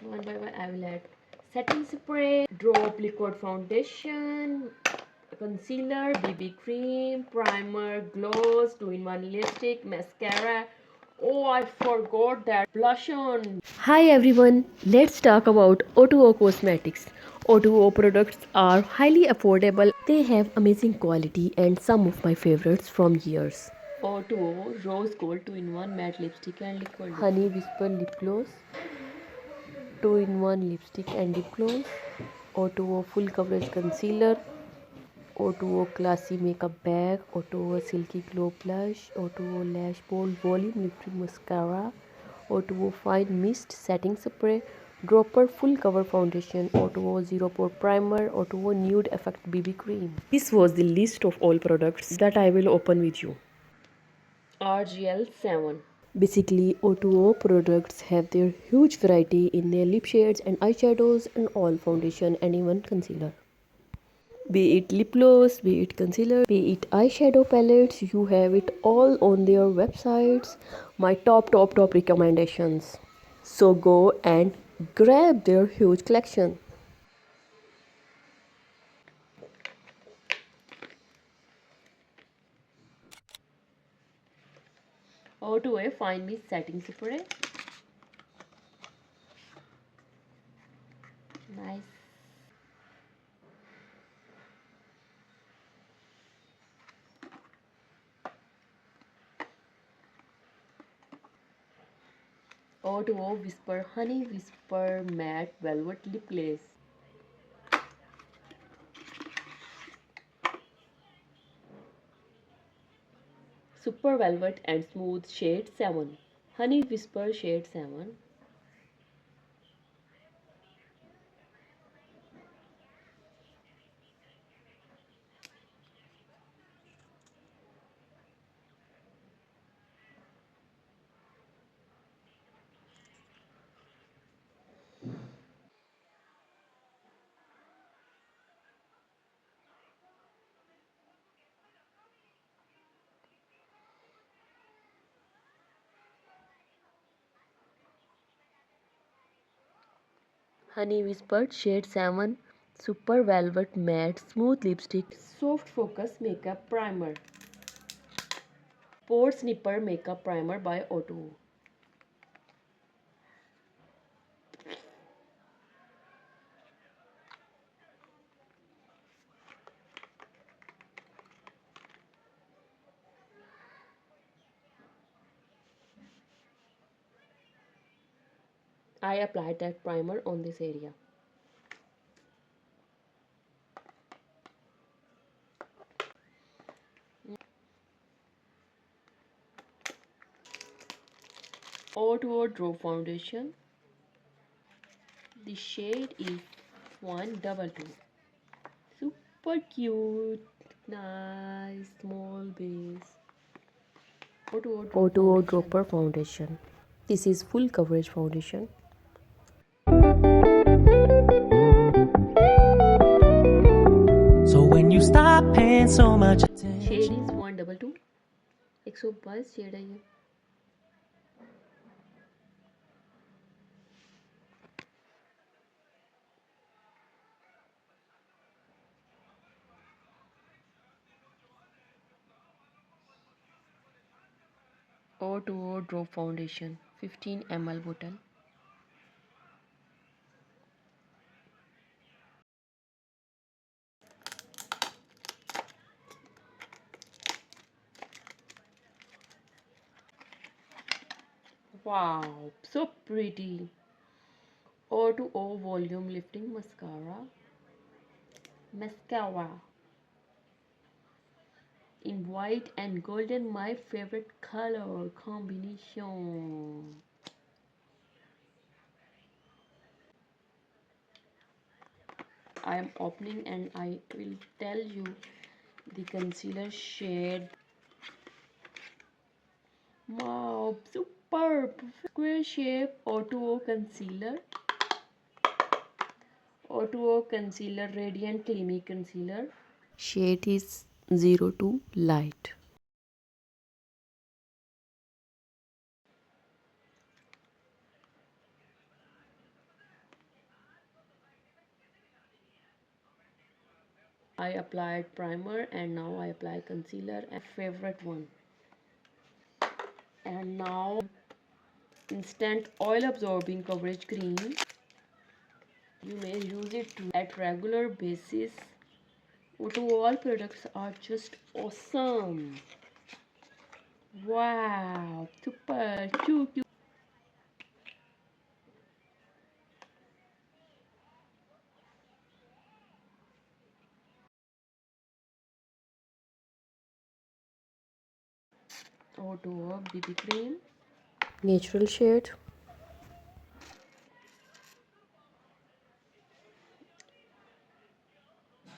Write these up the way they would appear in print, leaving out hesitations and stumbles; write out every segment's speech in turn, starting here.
One by one I will add setting spray, drop liquid foundation, concealer, BB cream, primer, gloss, 2-in-1 lipstick, mascara. Oh, I forgot that blush on. Hi everyone, let's talk about otwoo cosmetics. Otwoo products are highly affordable. They have amazing quality and some of my favorites from years. Otwoo rose gold 2-in-1 matte lipstick and liquid lipstick. Honey whisper lip gloss, 2-in-1 lipstick and lip gloss. Otwoo full coverage concealer, otwoo classy makeup bag, otwoo silky glow blush, otwoo lash bold volume lifting mascara, otwoo fine mist setting spray, dropper full cover foundation, otwoo zero pore primer, otwoo nude effect BB cream. This was the list of all products that I will open with you. RGL 7. Basically, otwoo products have their huge variety in their lip shades and eyeshadows and all foundation and even concealer. Be it lip gloss, be it concealer, be it eyeshadow palettes, you have it all on their websites. My top recommendations. So go and grab their huge collection. Otwoo Fine Mist Setting Spray. Nice. Otwoo Whisper Honey Whisper Matte Velvet Lip Glaze. Super Velvet and Smooth Shade 7. Honey Whisper Shade 7. Honey Whispered Shade 7 Super Velvet Matte Smooth Lipstick Soft Focus Makeup Primer. Pore Snipper Makeup Primer by Otwoo. I applied that primer on this area. Otwoo Draw Foundation. The shade is 122. Super cute, nice, small base. Otwoo Dropper Foundation. This is full coverage foundation. So when you stop paying so much attention. Shade is 122. 122 shade है ये. Otwoo Drop Foundation 15 ml bottle. Wow, so pretty. Otwoo Volume Lifting Mascara. In white and golden, my favorite color combination. I am opening and I will tell you the concealer shade. Wow, superb! Square shape Otwoo concealer. Otwoo concealer, radiant creamy concealer. Shade is 02 light. I applied primer and now I apply concealer and favorite one. And now instant oil absorbing coverage cream. You may use it at regular basis. All products are just awesome. Wow, super cute. Otwoo BB cream, natural shade,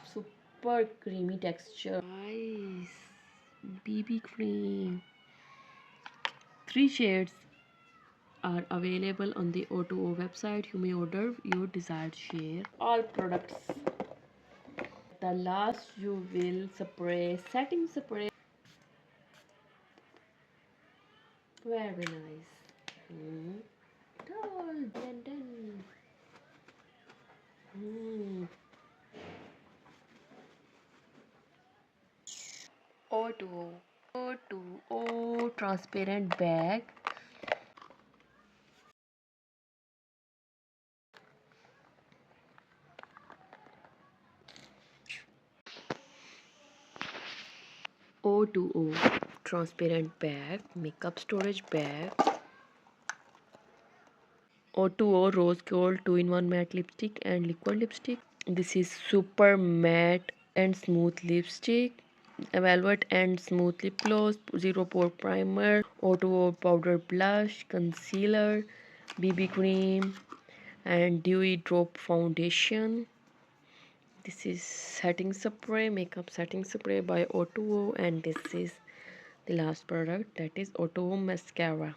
super creamy texture. Nice BB cream. 3 shades are available on the otwoo website. You may order your desired shade. All products. The last you will spray setting spray. Very nice. All done. O2O transparent bag. O2O transparent bag, makeup storage bag. O2O rose gold 2-in-1 matte lipstick and liquid lipstick. This is super matte and smooth lipstick. Velvet and smooth lip gloss, zero pore primer, O2O powder blush, concealer, BB cream, and dewy drop foundation. This is setting spray, makeup setting spray by otwoo, and this is the last product, that is otwoo mascara.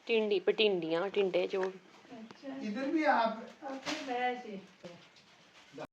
टिंडी पटिंडियां टिंडे जोड़ इधर भी आप